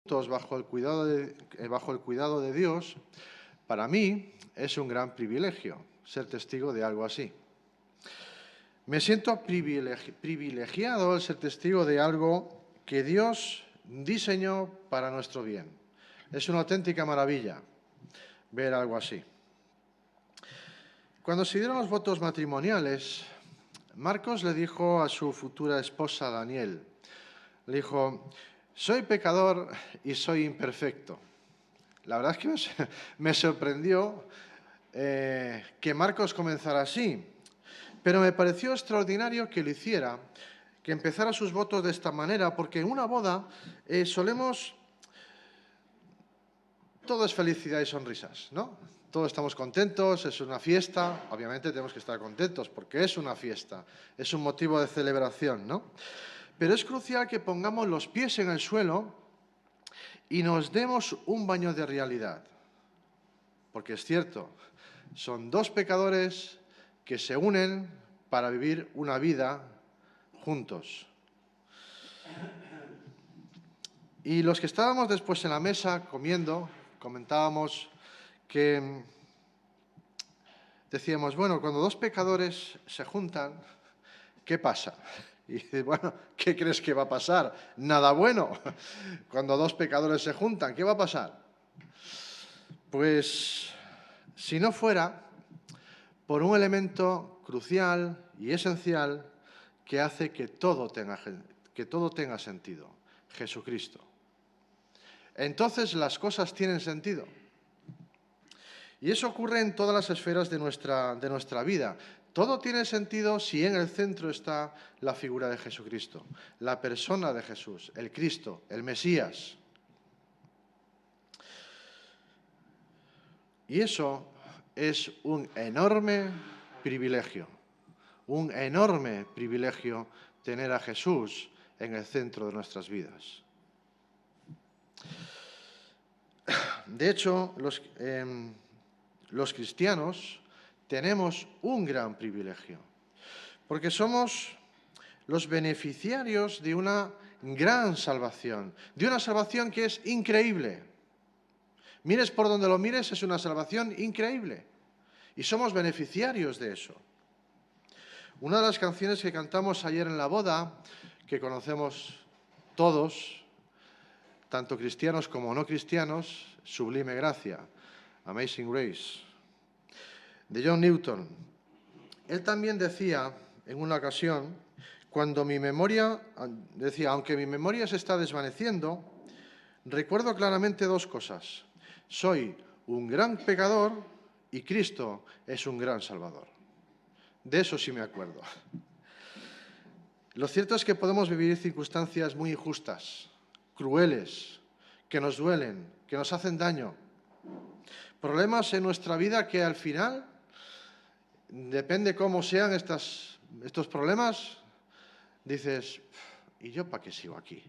bajo el cuidado de Dios, para mí es un gran privilegio ser testigo de algo así. Me siento privilegiado al ser testigo de algo que Dios diseñó para nuestro bien. Es una auténtica maravilla ver algo así. Cuando se dieron los votos matrimoniales, Marcos le dijo a su futura esposa Daniel, le dijo: soy pecador y soy imperfecto. La verdad es que me sorprendió que Marcos comenzara así, pero me pareció extraordinario que lo hiciera, que empezara sus votos de esta manera, porque en una boda solemos... Todo es felicidad y sonrisas, ¿no? Todos estamos contentos, es una fiesta, obviamente tenemos que estar contentos porque es una fiesta, es un motivo de celebración, ¿no? Pero es crucial que pongamos los pies en el suelo y nos demos un baño de realidad. Porque es cierto, son dos pecadores que se unen para vivir una vida juntos. Y los que estábamos después en la mesa comiendo, comentábamos que decíamos, bueno, cuando dos pecadores se juntan, ¿qué pasa? Y dices, bueno, ¿qué crees que va a pasar? Nada bueno. Cuando dos pecadores se juntan, ¿qué va a pasar? Pues si no fuera por un elemento crucial y esencial que hace que todo tenga sentido, Jesucristo. Entonces las cosas tienen sentido. Y eso ocurre en todas las esferas de nuestra vida. Todo tiene sentido si en el centro está la figura de Jesucristo, la persona de Jesús, el Cristo, el Mesías. Y eso es un enorme privilegio tener a Jesús en el centro de nuestras vidas. De hecho, los cristianos tenemos un gran privilegio, porque somos los beneficiarios de una gran salvación, de una salvación que es increíble. Mires por donde lo mires, es una salvación increíble, y somos beneficiarios de eso. Una de las canciones que cantamos ayer en la boda, que conocemos todos, tanto cristianos como no cristianos, Sublime Gracia, Amazing Grace, de John Newton. Él también decía en una ocasión, aunque mi memoria se está desvaneciendo, recuerdo claramente dos cosas. Soy un gran pecador y Cristo es un gran Salvador. De eso sí me acuerdo. Lo cierto es que podemos vivir circunstancias muy injustas, crueles, que nos duelen, que nos hacen daño. Problemas en nuestra vida que al final, depende cómo sean estos problemas, dices, ¿y yo para qué sigo aquí?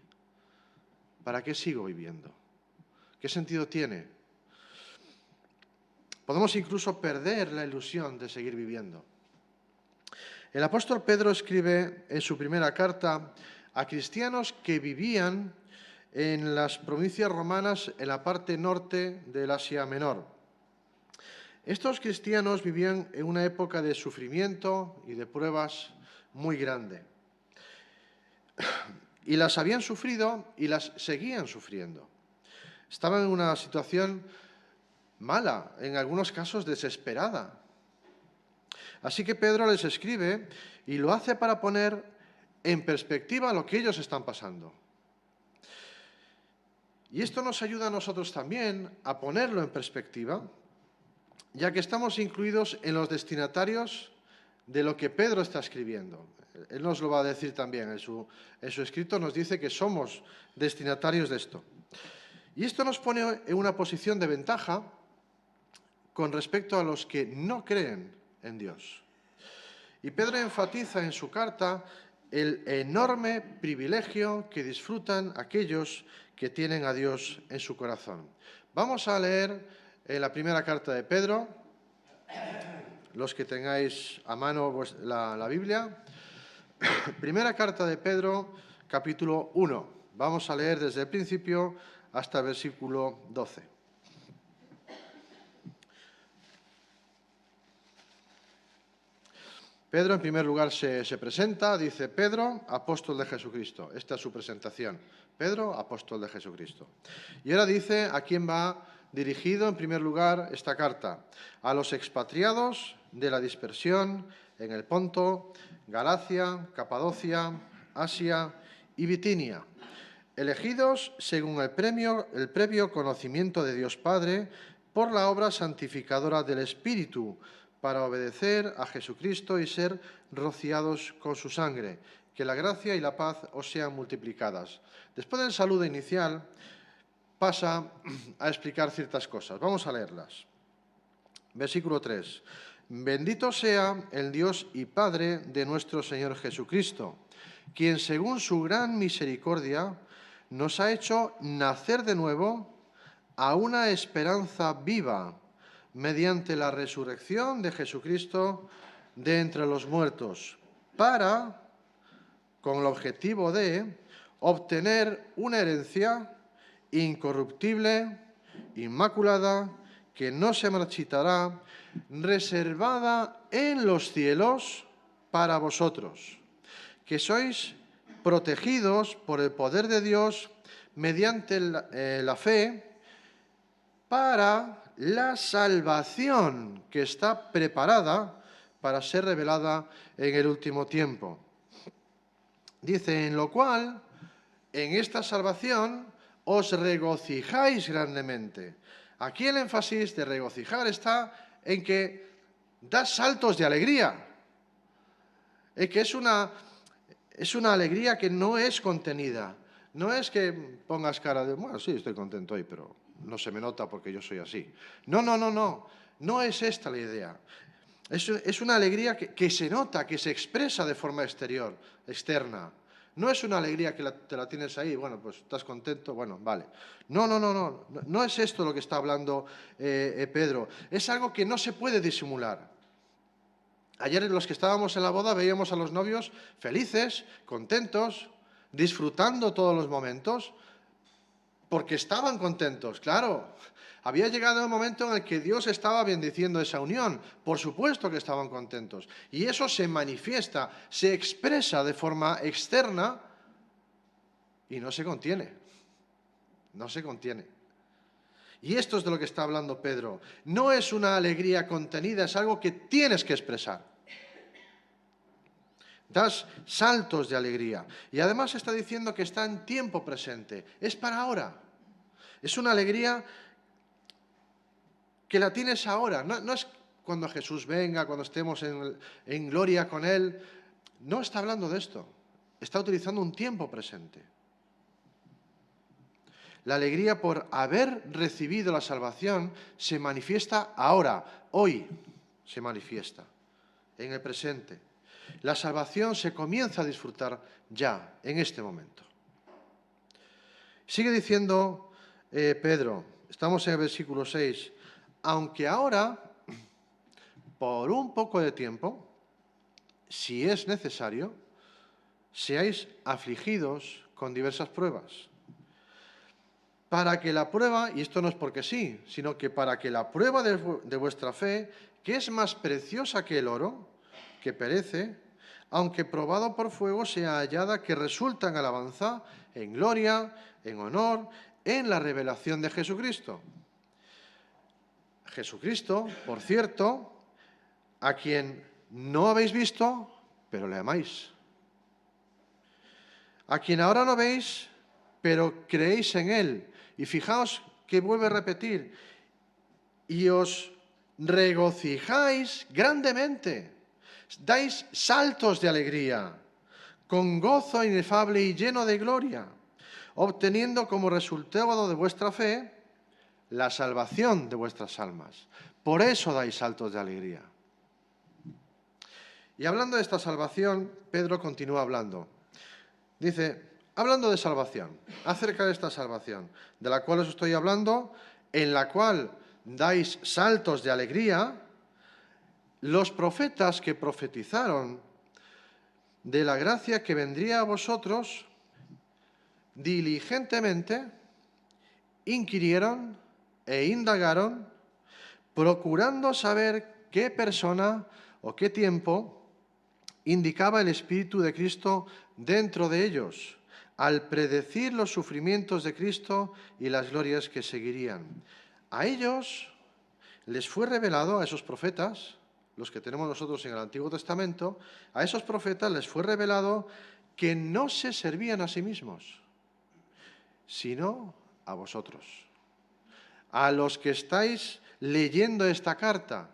¿Para qué sigo viviendo? ¿Qué sentido tiene? Podemos incluso perder la ilusión de seguir viviendo. El apóstol Pedro escribe en su primera carta a cristianos que vivían en las provincias romanas en la parte norte del Asia Menor. Estos cristianos vivían en una época de sufrimiento y de pruebas muy grande. Y las habían sufrido y las seguían sufriendo. Estaban en una situación mala, en algunos casos desesperada. Así que Pedro les escribe y lo hace para poner en perspectiva lo que ellos están pasando. Y esto nos ayuda a nosotros también a ponerlo en perspectiva, ya que estamos incluidos en los destinatarios de lo que Pedro está escribiendo. Él nos lo va a decir también, en su escrito nos dice que somos destinatarios de esto. Y esto nos pone en una posición de ventaja con respecto a los que no creen en Dios. Y Pedro enfatiza en su carta el enorme privilegio que disfrutan aquellos que tienen a Dios en su corazón. Vamos a leer la primera carta de Pedro, los que tengáis a mano la Biblia. Primera carta de Pedro, capítulo 1. Vamos a leer desde el principio hasta el versículo 12. Pedro, en primer lugar, se presenta, dice: Pedro, apóstol de Jesucristo. Esta es su presentación. Pedro, apóstol de Jesucristo. Y ahora dice a quién va dirigido, en primer lugar, esta carta: a los expatriados de la dispersión en el Ponto, Galacia, Capadocia, Asia y Bitinia, elegidos según el previo conocimiento de Dios Padre por la obra santificadora del Espíritu, para obedecer a Jesucristo y ser rociados con su sangre. Que la gracia y la paz os sean multiplicadas. Después del saludo inicial, pasa a explicar ciertas cosas. Vamos a leerlas. Versículo 3. Bendito sea el Dios y Padre de nuestro Señor Jesucristo, quien según su gran misericordia nos ha hecho nacer de nuevo a una esperanza viva mediante la resurrección de Jesucristo de entre los muertos, con el objetivo de obtener una herencia incorruptible, inmaculada, que no se marchitará, reservada en los cielos para vosotros, que sois protegidos por el poder de Dios mediante la fe para la salvación que está preparada para ser revelada en el último tiempo. Dice: en lo cual, en esta salvación, os regocijáis grandemente. Aquí el énfasis de regocijar está en que das saltos de alegría, en que es una alegría que no es contenida. No es que pongas cara de, bueno, sí, estoy contento hoy, pero no se me nota porque yo soy así. No. No es esta la idea. Es una alegría que se nota, que se expresa de forma externa. No es una alegría que te la tienes ahí, bueno, pues estás contento, bueno, vale. No es esto lo que está hablando Pedro. Es algo que no se puede disimular. Ayer los que estábamos en la boda veíamos a los novios felices, contentos, disfrutando todos los momentos, porque estaban contentos, claro. Había llegado el momento en el que Dios estaba bendiciendo esa unión. Por supuesto que estaban contentos. Y eso se manifiesta, se expresa de forma externa y no se contiene. No se contiene. Y esto es de lo que está hablando Pedro. No es una alegría contenida, es algo que tienes que expresar. Das saltos de alegría. Y además está diciendo que está en tiempo presente. Es para ahora. Es una alegría que la tienes ahora. No es cuando Jesús venga, cuando estemos en gloria con Él. No está hablando de esto. Está utilizando un tiempo presente. La alegría por haber recibido la salvación se manifiesta ahora, hoy se manifiesta, en el presente. La salvación se comienza a disfrutar ya, en este momento. Sigue diciendo Pedro, estamos en el versículo 6, aunque ahora, por un poco de tiempo, si es necesario, seáis afligidos con diversas pruebas, para que la prueba, y esto no es porque sí, sino que para que la prueba de vuestra fe, que es más preciosa que el oro, que perece, aunque probado por fuego, sea hallada que resulta en alabanza, en gloria, en honor, en la revelación de Jesucristo. Jesucristo, por cierto, a quien no habéis visto, pero le amáis. A quien ahora no veis, pero creéis en Él. Y fijaos que vuelve a repetir, y os regocijáis grandemente, dais saltos de alegría, con gozo inefable y lleno de gloria, obteniendo como resultado de vuestra fe la salvación de vuestras almas. Por eso dais saltos de alegría. Y hablando de esta salvación, Pedro continúa hablando. Dice, hablando de salvación, acerca de esta salvación, de la cual os estoy hablando, en la cual dais saltos de alegría, los profetas que profetizaron de la gracia que vendría a vosotros diligentemente inquirieron e indagaron, procurando saber qué persona o qué tiempo indicaba el Espíritu de Cristo dentro de ellos, al predecir los sufrimientos de Cristo y las glorias que seguirían. A ellos les fue revelado, a esos profetas, los que tenemos nosotros en el Antiguo Testamento, a esos profetas les fue revelado que no se servían a sí mismos, sino a vosotros, a los que estáis leyendo esta carta,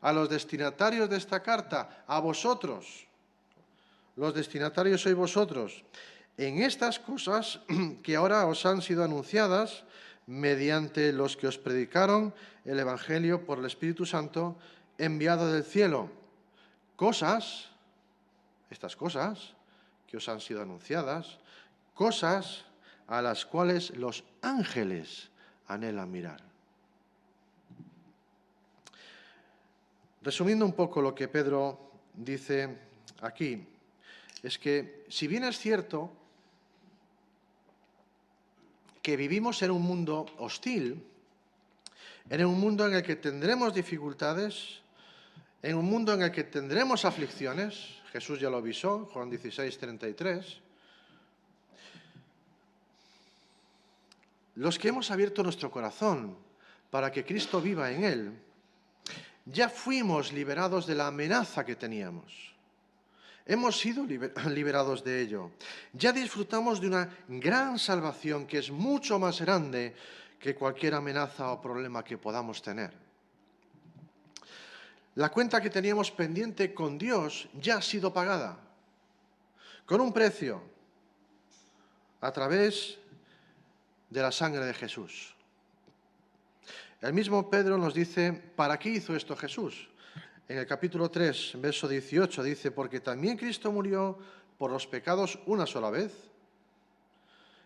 a los destinatarios de esta carta, a vosotros. Los destinatarios sois vosotros. En estas cosas que ahora os han sido anunciadas mediante los que os predicaron el Evangelio por el Espíritu Santo enviado del cielo. Estas cosas que os han sido anunciadas, cosas a las cuales los ángeles anhelan mirar. Resumiendo un poco lo que Pedro dice aquí, es que si bien es cierto que vivimos en un mundo hostil, en un mundo en el que tendremos dificultades, en un mundo en el que tendremos aflicciones, Jesús ya lo avisó, Juan 16:33, los que hemos abierto nuestro corazón para que Cristo viva en él, ya fuimos liberados de la amenaza que teníamos. Hemos sido liberados de ello. Ya disfrutamos de una gran salvación que es mucho más grande que cualquier amenaza o problema que podamos tener. La cuenta que teníamos pendiente con Dios ya ha sido pagada, con un precio, a través de la sangre de Jesús. El mismo Pedro nos dice, ¿para qué hizo esto Jesús? En el capítulo 3, verso 18, dice, porque también Cristo murió por los pecados una sola vez,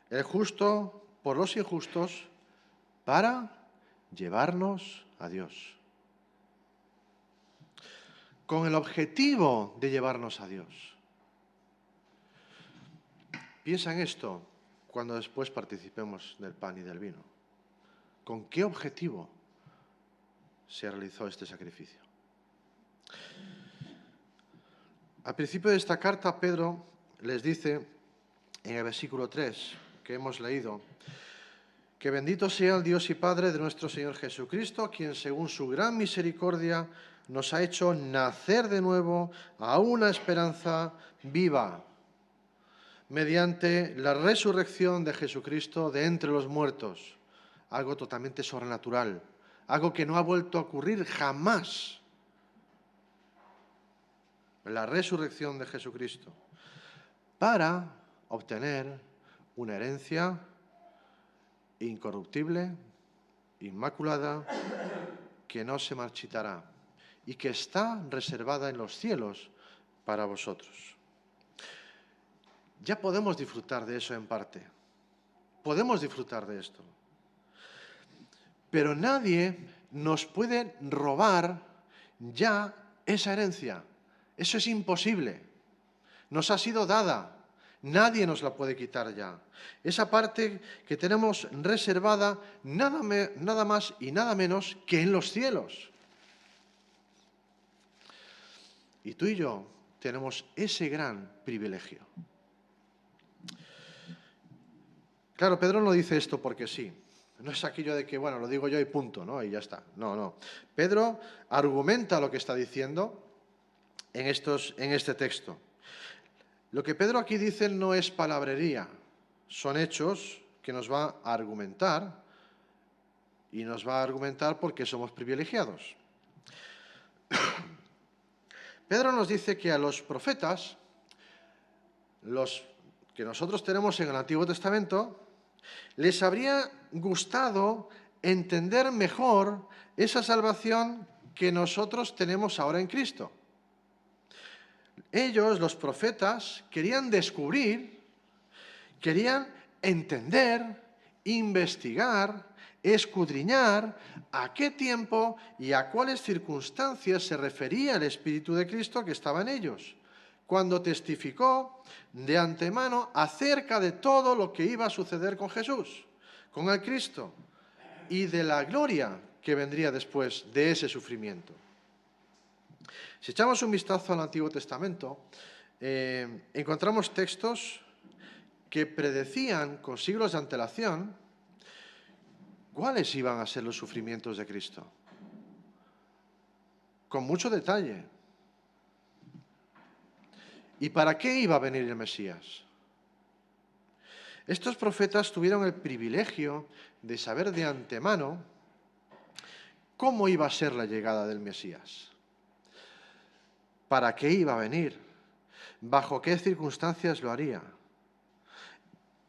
el justo por los injustos, para llevarnos a Dios. Con el objetivo de llevarnos a Dios. Piensa en esto cuando después participemos del pan y del vino. ¿Con qué objetivo se realizó este sacrificio? Al principio de esta carta, Pedro les dice, en el versículo 3, que hemos leído, que bendito sea el Dios y Padre de nuestro Señor Jesucristo, quien según su gran misericordia nos ha hecho nacer de nuevo a una esperanza viva, mediante la resurrección de Jesucristo de entre los muertos, algo totalmente sobrenatural, algo que no ha vuelto a ocurrir jamás. La resurrección de Jesucristo, para obtener una herencia incorruptible, inmaculada, que no se marchitará y que está reservada en los cielos para vosotros. Ya podemos disfrutar de eso en parte. Podemos disfrutar de esto. Pero nadie nos puede robar ya esa herencia. Eso es imposible. Nos ha sido dada. Nadie nos la puede quitar ya. Esa parte que tenemos reservada nada más y nada menos que en los cielos. Y tú y yo tenemos ese gran privilegio. Claro, Pedro no dice esto porque sí. No es aquello de que, bueno, lo digo yo y punto, ¿no? Y ya está. No, no. Pedro argumenta lo que está diciendo en este texto. Lo que Pedro aquí dice no es palabrería, son hechos que nos va a argumentar, y nos va a argumentar porque somos privilegiados. Pedro nos dice que a los profetas, los que nosotros tenemos en el Antiguo Testamento, les habría gustado entender mejor esa salvación que nosotros tenemos ahora en Cristo. Ellos, los profetas, querían descubrir, querían entender, investigar, escudriñar a qué tiempo y a cuáles circunstancias se refería el Espíritu de Cristo que estaba en ellos, cuando testificó de antemano acerca de todo lo que iba a suceder con Jesús, con el Cristo, y de la gloria que vendría después de ese sufrimiento. Si echamos un vistazo al Antiguo Testamento, encontramos textos que predecían con siglos de antelación cuáles iban a ser los sufrimientos de Cristo, con mucho detalle. ¿Y para qué iba a venir el Mesías? Estos profetas tuvieron el privilegio de saber de antemano cómo iba a ser la llegada del Mesías, para qué iba a venir, bajo qué circunstancias lo haría.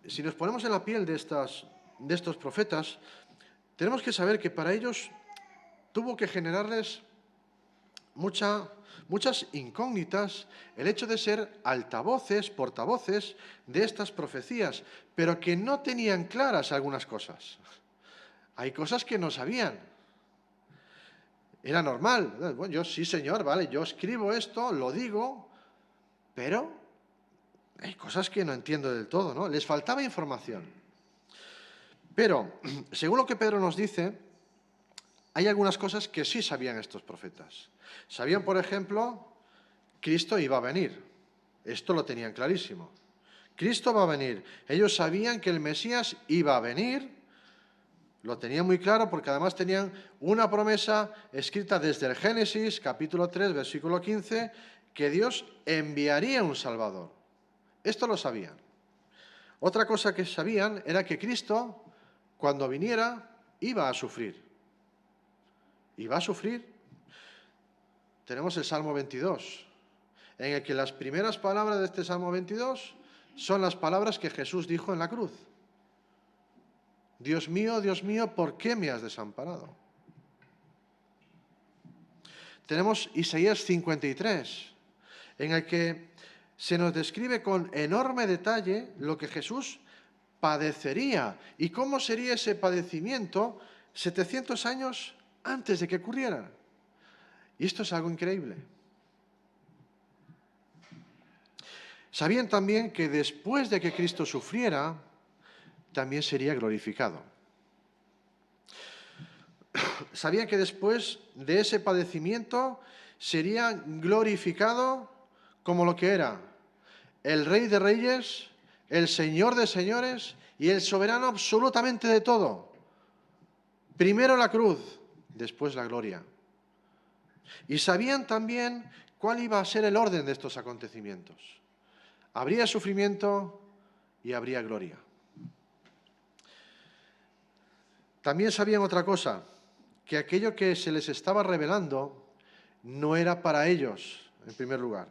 Si nos ponemos en la piel de estos profetas, tenemos que saber que para ellos tuvo que generarles muchas incógnitas el hecho de ser altavoces, portavoces de estas profecías, pero que no tenían claras algunas cosas. Hay cosas que no sabían. Era normal. Bueno, yo sí, señor, vale, yo escribo esto, lo digo, pero hay cosas que no entiendo del todo, ¿no? Les faltaba información. Pero, según lo que Pedro nos dice, hay algunas cosas que sí sabían estos profetas. Sabían, por ejemplo, Cristo iba a venir. Esto lo tenían clarísimo. Cristo va a venir. Ellos sabían que el Mesías iba a venir. Lo tenían muy claro porque además tenían una promesa escrita desde el Génesis, capítulo 3, versículo 15, que Dios enviaría un Salvador. Esto lo sabían. Otra cosa que sabían era que Cristo, cuando viniera, iba a sufrir. Iba a sufrir. Tenemos el Salmo 22, en el que las primeras palabras de este Salmo 22 son las palabras que Jesús dijo en la cruz. Dios mío, ¿por qué me has desamparado? Tenemos Isaías 53, en el que se nos describe con enorme detalle lo que Jesús padecería y cómo sería ese padecimiento 700 años antes de que ocurriera. Y esto es algo increíble. Sabían también que después de que Cristo sufriera, también sería glorificado. Sabían que después de ese padecimiento sería glorificado como lo que era el Rey de Reyes, el Señor de Señores y el soberano absolutamente de todo. Primero la cruz, después la gloria. Y sabían también cuál iba a ser el orden de estos acontecimientos. Habría sufrimiento y habría gloria. También sabían otra cosa, que aquello que se les estaba revelando no era para ellos, en primer lugar.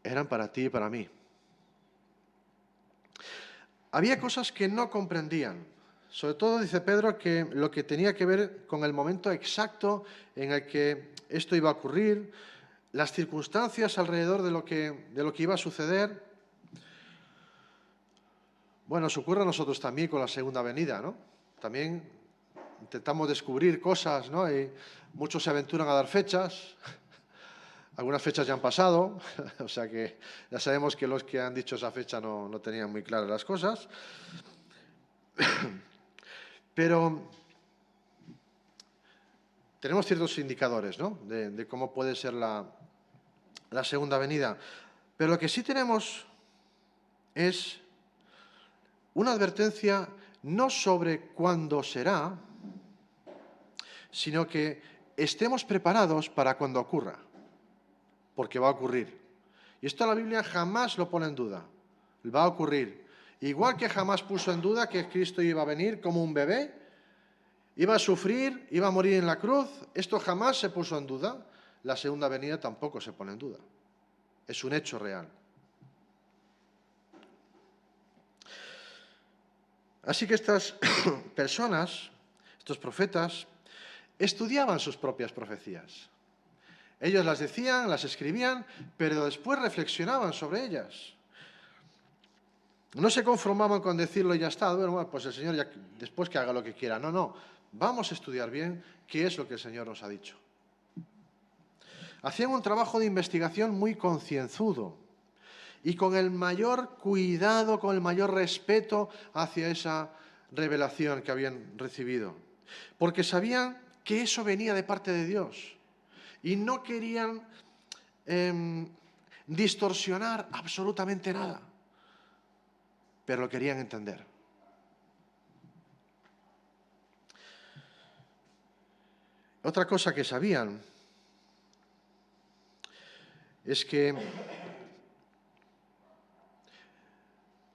Eran para ti y para mí. Había cosas que no comprendían. Sobre todo dice Pedro que lo que tenía que ver con el momento exacto en el que esto iba a ocurrir, las circunstancias alrededor de lo que iba a suceder. Bueno, nos ocurre a nosotros también con la segunda venida, ¿no? También intentamos descubrir cosas, ¿no? Y muchos se aventuran a dar fechas. Algunas fechas ya han pasado, o sea que ya sabemos que los que han dicho esa fecha no tenían muy claras las cosas. Pero tenemos ciertos indicadores, ¿no? de cómo puede ser la segunda venida. Pero lo que sí tenemos es una advertencia no sobre cuándo será, sino que estemos preparados para cuando ocurra, porque va a ocurrir. Y esto la Biblia jamás lo pone en duda. Va a ocurrir. Igual que jamás puso en duda que Cristo iba a venir como un bebé, iba a sufrir, iba a morir en la cruz, esto jamás se puso en duda. La segunda venida tampoco se pone en duda. Es un hecho real. Así que estas personas, estos profetas, estudiaban sus propias profecías. Ellos las decían, las escribían, pero después reflexionaban sobre ellas. No se conformaban con decirlo y ya está. Bueno, pues el Señor ya, después que haga lo que quiera. No. Vamos a estudiar bien qué es lo que el Señor nos ha dicho. Hacían un trabajo de investigación muy concienzudo y con el mayor cuidado, con el mayor respeto hacia esa revelación que habían recibido. Porque sabían que eso venía de parte de Dios y no querían distorsionar absolutamente nada, pero lo querían entender. Otra cosa que sabían es que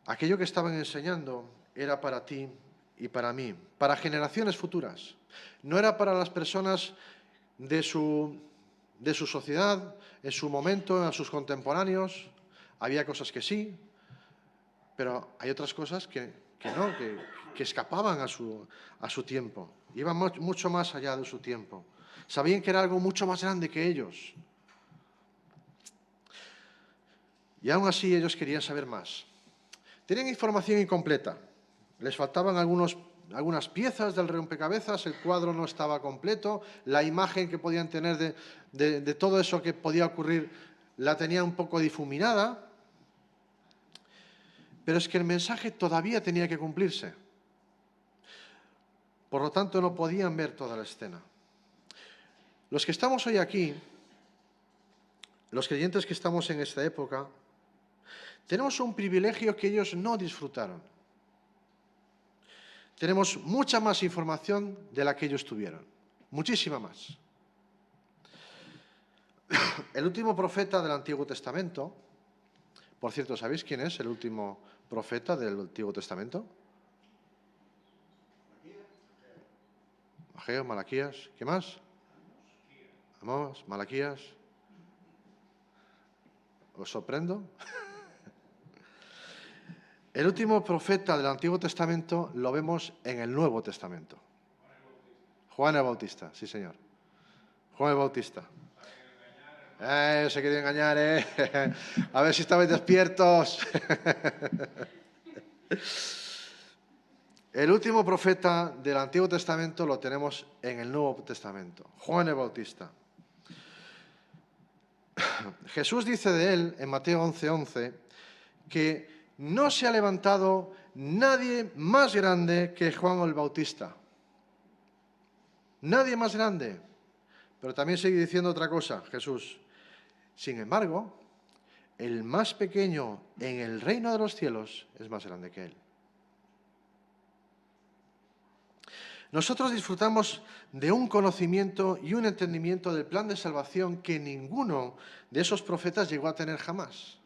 aquello que estaban enseñando era para ti y para mí, para generaciones futuras. No era para las personas de su sociedad, en su momento, a sus contemporáneos. Había cosas que sí, pero hay otras cosas que no, que escapaban a su tiempo. Iban mucho más allá de su tiempo. Sabían que era algo mucho más grande que ellos. Y aún así ellos querían saber más. Tenían información incompleta. Les faltaban algunas piezas del rompecabezas, el cuadro no estaba completo, la imagen que podían tener de todo eso que podía ocurrir la tenían un poco difuminada. Pero es que el mensaje todavía tenía que cumplirse. Por lo tanto, no podían ver toda la escena. Los que estamos hoy aquí, los creyentes que estamos en esta época, tenemos un privilegio que ellos no disfrutaron. Tenemos mucha más información de la que ellos tuvieron, muchísima más. El último profeta del Antiguo Testamento, por cierto, ¿sabéis quién es el último profeta del Antiguo Testamento? Ageo, Malaquías, ¿qué más? Amós, Malaquías. ¿Os sorprendo? El último profeta del Antiguo Testamento lo vemos en el Nuevo Testamento. Juan el Bautista, sí señor. Juan el Bautista. Se quería engañar, A ver si estabais despiertos. El último profeta del Antiguo Testamento lo tenemos en el Nuevo Testamento. Juan el Bautista. Jesús dice de él, en Mateo 11:11, que no se ha levantado nadie más grande que Juan el Bautista. Nadie más grande. Pero también sigue diciendo otra cosa, Jesús. Sin embargo, el más pequeño en el reino de los cielos es más grande que él. Nosotros disfrutamos de un conocimiento y un entendimiento del plan de salvación que ninguno de esos profetas llegó a tener jamás.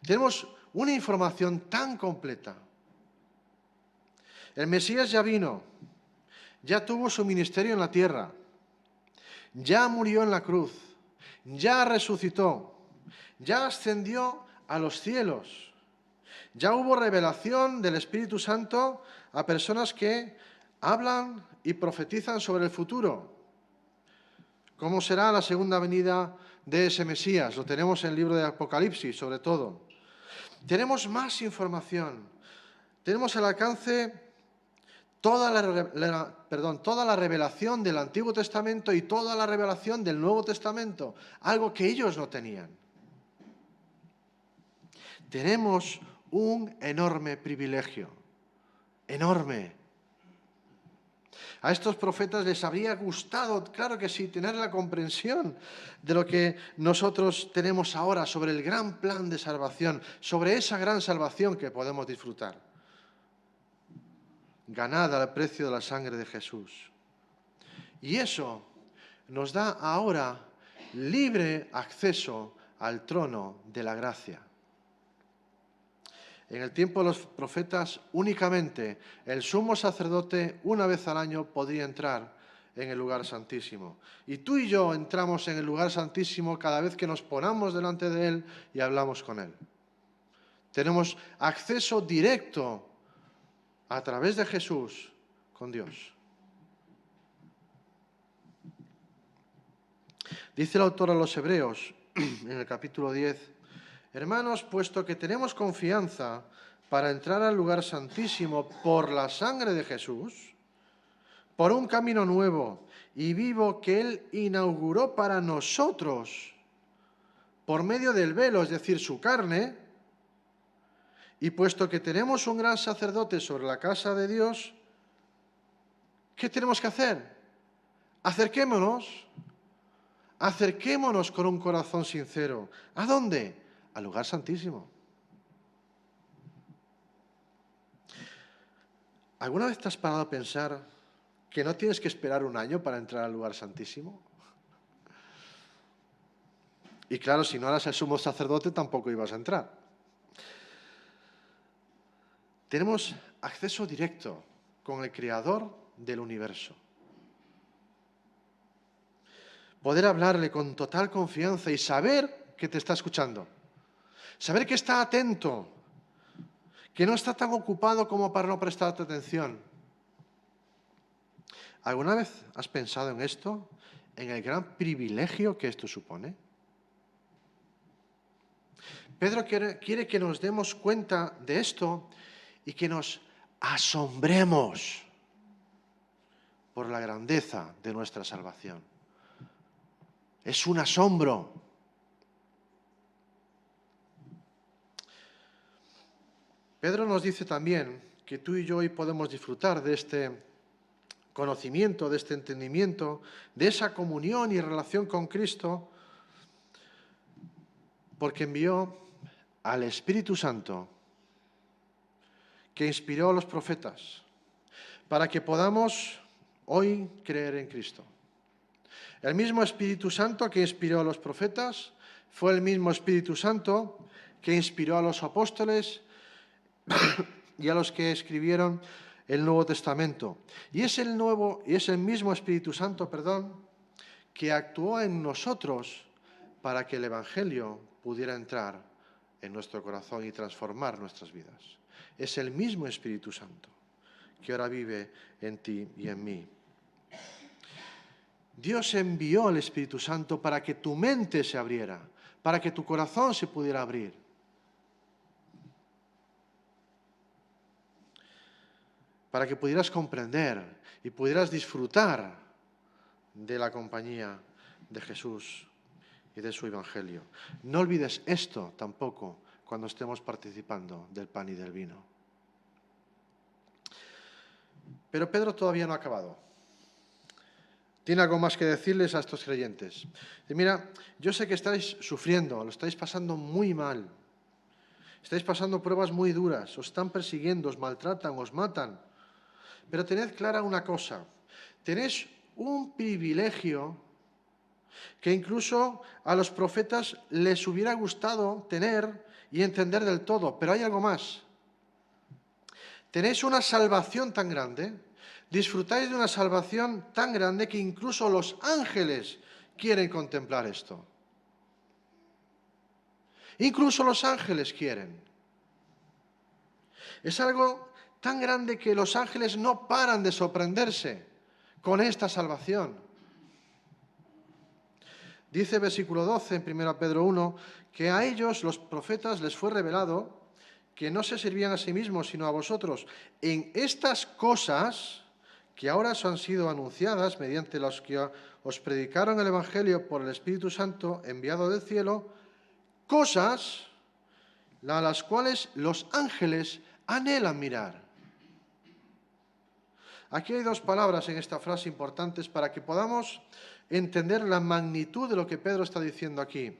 Tenemos una información tan completa. El Mesías ya vino, ya tuvo su ministerio en la tierra, ya murió en la cruz, ya resucitó, ya ascendió a los cielos, ya hubo revelación del Espíritu Santo a personas que hablan y profetizan sobre el futuro. ¿Cómo será la segunda venida de ese Mesías? Lo tenemos en el libro de Apocalipsis, sobre todo. Tenemos más información. Tenemos al alcance toda la revelación del Antiguo Testamento y toda la revelación del Nuevo Testamento, algo que ellos no tenían. Tenemos un enorme privilegio, enorme. A estos profetas les habría gustado, claro que sí, tener la comprensión de lo que nosotros tenemos ahora sobre el gran plan de salvación, sobre esa gran salvación que podemos disfrutar, ganada al precio de la sangre de Jesús. Y eso nos da ahora libre acceso al trono de la gracia. En el tiempo de los profetas, únicamente el sumo sacerdote una vez al año podía entrar en el lugar santísimo. Y tú y yo entramos en el lugar santísimo cada vez que nos ponamos delante de él y hablamos con él. Tenemos acceso directo a través de Jesús con Dios. Dice el autor a los Hebreos, en el capítulo 10, hermanos, puesto que tenemos confianza para entrar al lugar santísimo por la sangre de Jesús, por un camino nuevo y vivo que Él inauguró para nosotros por medio del velo, es decir, su carne, Y puesto que tenemos un gran sacerdote sobre la casa de Dios, ¿qué tenemos que hacer? Acerquémonos con un corazón sincero. ¿A dónde? Al lugar santísimo. ¿Alguna vez te has parado a pensar que no tienes que esperar un año para entrar al lugar santísimo? Y claro, si no eras el sumo sacerdote, tampoco ibas a entrar. Tenemos acceso directo con el Creador del universo. Poder hablarle con total confianza y saber que te está escuchando. Saber que está atento, que no está tan ocupado como para no prestarte atención. ¿Alguna vez has pensado en esto? ¿En el gran privilegio que esto supone? Pedro quiere que nos demos cuenta de esto y que nos asombremos por la grandeza de nuestra salvación. Es un asombro. Pedro nos dice también que tú y yo hoy podemos disfrutar de este conocimiento, de este entendimiento, de esa comunión y relación con Cristo, porque envió al Espíritu Santo que inspiró a los profetas para que podamos hoy creer en Cristo. El mismo Espíritu Santo que inspiró a los profetas fue el mismo Espíritu Santo que inspiró a los apóstoles y a los que escribieron el Nuevo Testamento. Y es el mismo Espíritu Santo, que actuó en nosotros para que el Evangelio pudiera entrar en nuestro corazón y transformar nuestras vidas. Es el mismo Espíritu Santo que ahora vive en ti y en mí. Dios envió al Espíritu Santo para que tu mente se abriera, para que tu corazón se pudiera abrir. Para que pudieras comprender y pudieras disfrutar de la compañía de Jesús y de su Evangelio. No olvides esto tampoco cuando estemos participando del pan y del vino. Pero Pedro todavía no ha acabado. Tiene algo más que decirles a estos creyentes. Y mira, yo sé que estáis sufriendo, lo estáis pasando muy mal. Estáis pasando pruebas muy duras, os están persiguiendo, os maltratan, os matan. Pero tened clara una cosa, tenéis un privilegio que incluso a los profetas les hubiera gustado tener y entender del todo, pero hay algo más. Tenéis una salvación tan grande, disfrutáis de una salvación tan grande que incluso los ángeles quieren contemplar esto. Incluso los ángeles quieren. Es algo tan grande que los ángeles no paran de sorprenderse con esta salvación. Dice versículo 12 en 1 Pedro 1, que a ellos, los profetas, les fue revelado que no se servían a sí mismos, sino a vosotros, en estas cosas que ahora os han sido anunciadas mediante los que os predicaron el Evangelio por el Espíritu Santo enviado del cielo, cosas a las cuales los ángeles anhelan mirar. Aquí hay dos palabras en esta frase importantes para que podamos entender la magnitud de lo que Pedro está diciendo aquí.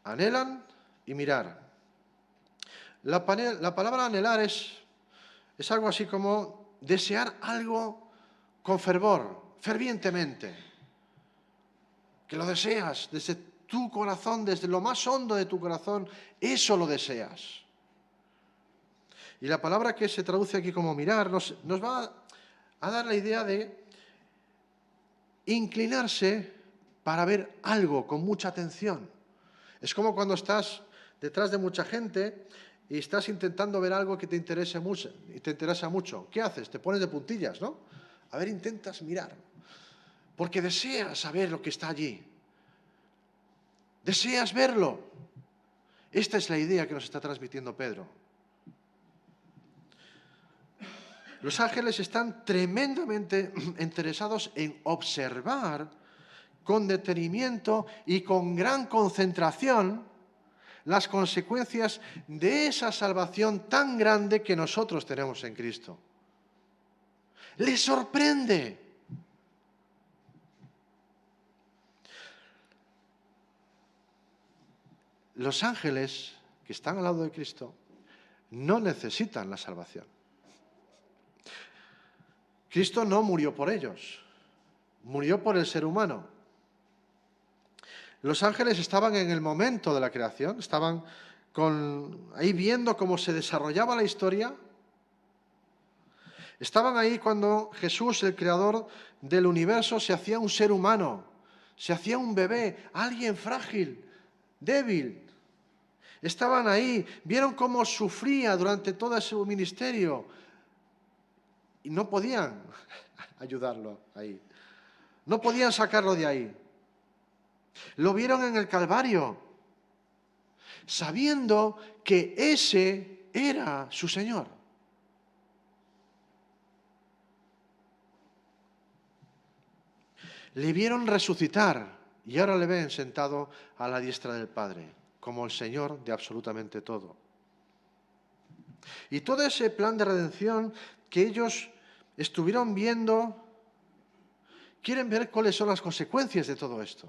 Anhelan y mirar. La palabra anhelar es algo así como desear algo con fervor, fervientemente. Que lo deseas desde tu corazón, desde lo más hondo de tu corazón, eso lo deseas. Y la palabra que se traduce aquí como mirar nos va a dar la idea de inclinarse para ver algo con mucha atención. Es como cuando estás detrás de mucha gente y estás intentando ver algo que te interesa mucho. ¿Qué haces? Te pones de puntillas, ¿no? A ver, intentas mirar, porque deseas saber lo que está allí. Deseas verlo. Esta es la idea que nos está transmitiendo Pedro. Los ángeles están tremendamente interesados en observar con detenimiento y con gran concentración las consecuencias de esa salvación tan grande que nosotros tenemos en Cristo. Les sorprende. Los ángeles que están al lado de Cristo no necesitan la salvación. Cristo no murió por ellos, murió por el ser humano. Los ángeles estaban en el momento de la creación, estaban ahí viendo cómo se desarrollaba la historia. Estaban ahí cuando Jesús, el creador del universo, se hacía un ser humano, se hacía un bebé, alguien frágil, débil. Estaban ahí, vieron cómo sufría durante todo su ministerio y no podían ayudarlo ahí. No podían sacarlo de ahí. Lo vieron en el Calvario, sabiendo que ese era su Señor. Le vieron resucitar y ahora le ven sentado a la diestra del Padre, como el Señor de absolutamente todo. Y todo ese plan de redención que ellos estuvieron viendo, quieren ver cuáles son las consecuencias de todo esto.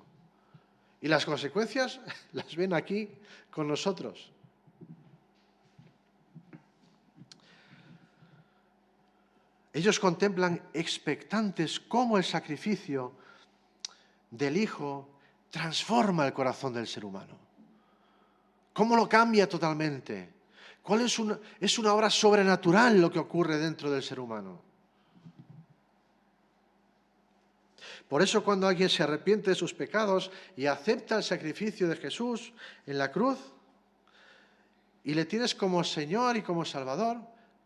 Y las consecuencias las ven aquí con nosotros. Ellos contemplan expectantes cómo el sacrificio del Hijo transforma el corazón del ser humano. Cómo lo cambia totalmente. Es una obra sobrenatural lo que ocurre dentro del ser humano. Por eso cuando alguien se arrepiente de sus pecados y acepta el sacrificio de Jesús en la cruz y le tienes como Señor y como Salvador,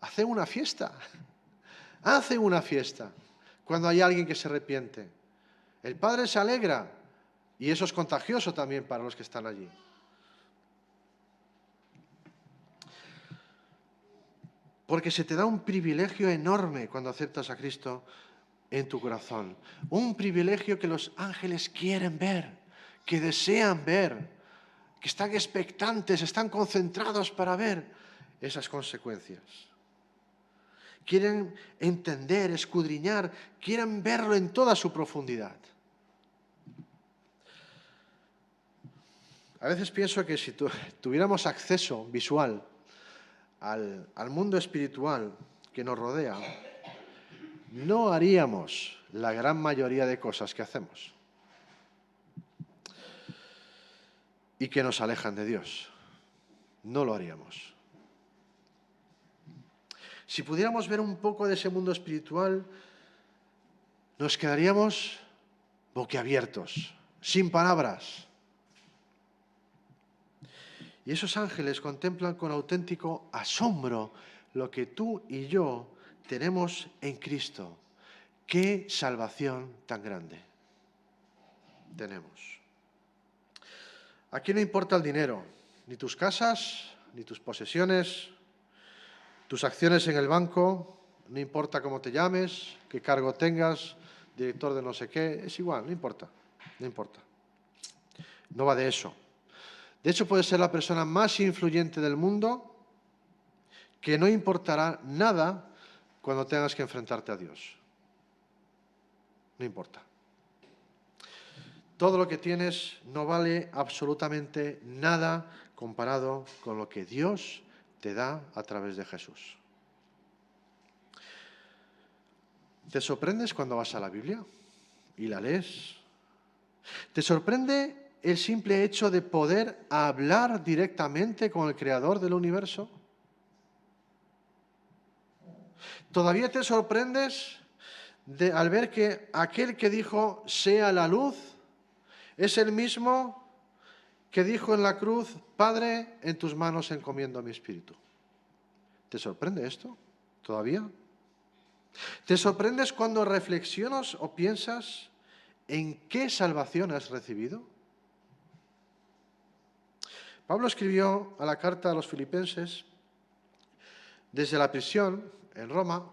hacen una fiesta. Hacen una fiesta cuando hay alguien que se arrepiente. El Padre se alegra y eso es contagioso también para los que están allí. Porque se te da un privilegio enorme cuando aceptas a Cristo en tu corazón. Un privilegio que los ángeles quieren ver, que desean ver, que están expectantes, están concentrados para ver esas consecuencias. Quieren entender, escudriñar, quieren verlo en toda su profundidad. A veces pienso que si tuviéramos acceso visual al mundo espiritual que nos rodea, no haríamos la gran mayoría de cosas que hacemos y que nos alejan de Dios. No lo haríamos. Si pudiéramos ver un poco de ese mundo espiritual, nos quedaríamos boquiabiertos, sin palabras. Y esos ángeles contemplan con auténtico asombro lo que tú y yo tenemos en Cristo. ¡Qué salvación tan grande tenemos! Aquí no importa el dinero, ni tus casas, ni tus posesiones, tus acciones en el banco, no importa cómo te llames, qué cargo tengas, director de no sé qué, es igual, no importa, no importa. No va de eso. De hecho, puedes ser la persona más influyente del mundo, que no importará nada cuando tengas que enfrentarte a Dios. No importa. Todo lo que tienes no vale absolutamente nada comparado con lo que Dios te da a través de Jesús. ¿Te sorprendes cuando vas a la Biblia y la lees? ¿Te sorprende el simple hecho de poder hablar directamente con el Creador del universo? ¿Todavía te sorprendes al ver que aquel que dijo sea la luz es el mismo que dijo en la cruz, Padre, en tus manos encomiendo mi espíritu? ¿Te sorprende esto todavía? ¿Te sorprendes cuando reflexionas o piensas en qué salvación has recibido? Pablo escribió a la carta a los Filipenses desde la prisión en Roma,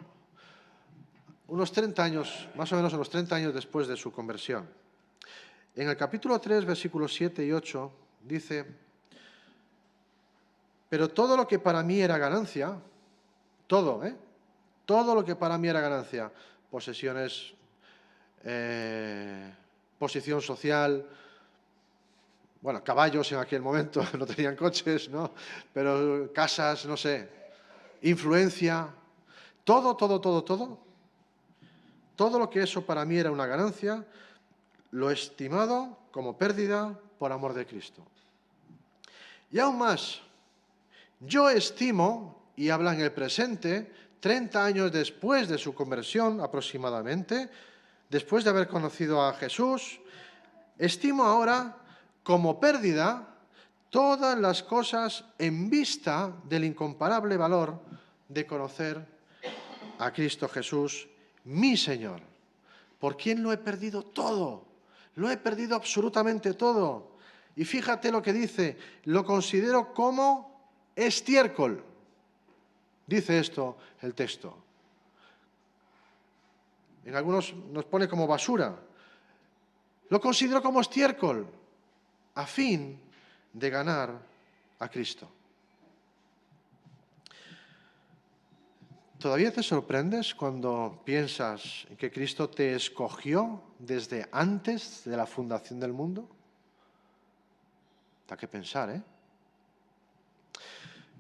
unos 30 años, más o menos unos 30 años después de su conversión. En el capítulo 3, versículos 7 y 8, dice: Pero todo lo que para mí era ganancia, todo, todo lo que para mí era ganancia, posesiones, posición social, bueno, caballos en aquel momento, no tenían coches, ¿no? Pero casas, no sé, influencia, todo, todo, todo, todo, todo lo que eso para mí era una ganancia, lo he estimado como pérdida por amor de Cristo. Y aún más, yo estimo, y habla en el presente, 30 años después de su conversión aproximadamente, después de haber conocido a Jesús, estimo ahora como pérdida todas las cosas en vista del incomparable valor de conocer a Cristo Jesús, mi Señor. ¿Por quién lo he perdido todo? Lo he perdido absolutamente todo. Y fíjate lo que dice, lo considero como estiércol. Dice esto el texto. En algunos nos pone como basura. Lo considero como estiércol, a fin de ganar a Cristo. ¿Todavía te sorprendes cuando piensas que Cristo te escogió desde antes de la fundación del mundo? Da que pensar, ¿eh?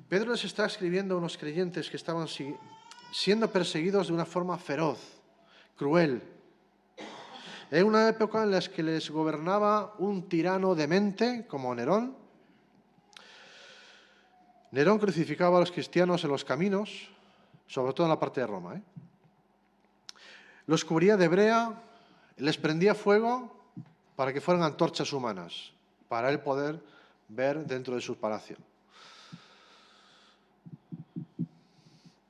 Pedro les está escribiendo a unos creyentes que estaban siendo perseguidos de una forma feroz, cruel. En una época en la que les gobernaba un tirano demente como Nerón. Nerón crucificaba a los cristianos en los caminos, sobre todo en la parte de Roma. Los cubría de brea, les prendía fuego para que fueran antorchas humanas, para él poder ver dentro de su palacio.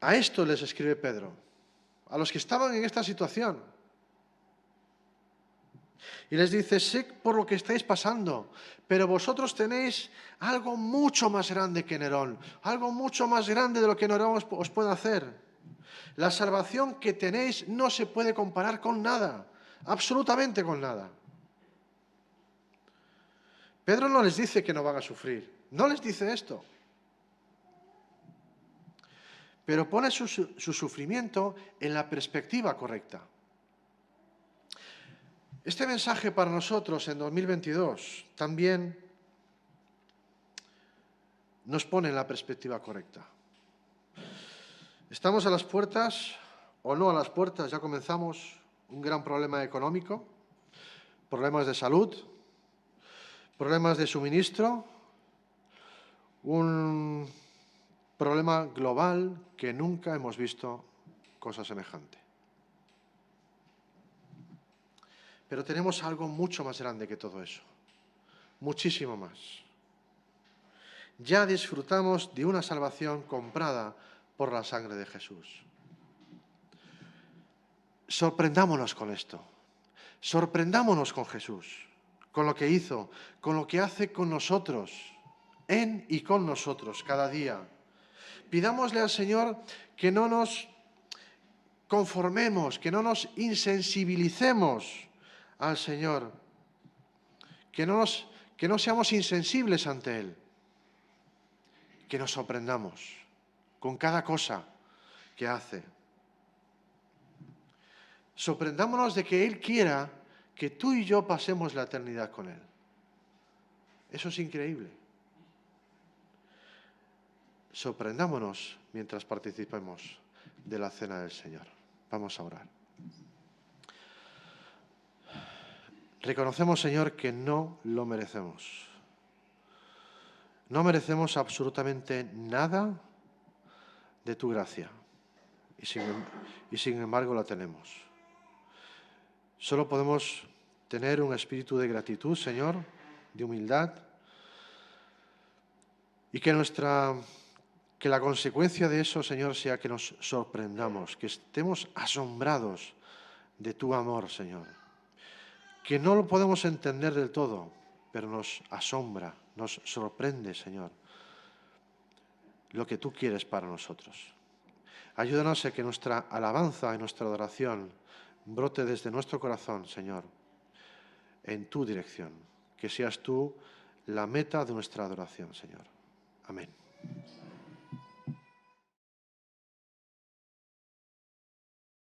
A esto les escribe Pedro, a los que estaban en esta situación. Y les dice, sé por lo que estáis pasando, pero vosotros tenéis algo mucho más grande que Nerón, algo mucho más grande de lo que Nerón os puede hacer. La salvación que tenéis no se puede comparar con nada, absolutamente con nada. Pedro no les dice que no van a sufrir, no les dice esto. Pero pone su sufrimiento en la perspectiva correcta. Este mensaje para nosotros en 2022 también nos pone en la perspectiva correcta. Estamos a las puertas, o no a las puertas, ya comenzamos un gran problema económico, problemas de salud, problemas de suministro, un problema global que nunca hemos visto cosa semejante. Pero tenemos algo mucho más grande que todo eso, muchísimo más. Ya disfrutamos de una salvación comprada por la sangre de Jesús. Sorprendámonos con esto, sorprendámonos con Jesús, con lo que hizo, con lo que hace con nosotros, en y con nosotros cada día. Pidámosle al Señor que no nos conformemos, que no nos insensibilicemos al Señor, que no seamos insensibles ante Él, que nos sorprendamos con cada cosa que hace. Sorprendámonos de que Él quiera que tú y yo pasemos la eternidad con Él. Eso es increíble. Sorprendámonos mientras participemos de la cena del Señor. Vamos a orar. Reconocemos, Señor, que no lo merecemos. No merecemos absolutamente nada de tu gracia. Y sin embargo la tenemos. Solo podemos tener un espíritu de gratitud, Señor, de humildad, y que la consecuencia de eso, Señor, sea que nos sorprendamos, que estemos asombrados de tu amor, Señor. Que no lo podemos entender del todo, pero nos asombra, nos sorprende, Señor, lo que tú quieres para nosotros. Ayúdanos a que nuestra alabanza y nuestra adoración brote desde nuestro corazón, Señor, en tu dirección. Que seas tú la meta de nuestra adoración, Señor.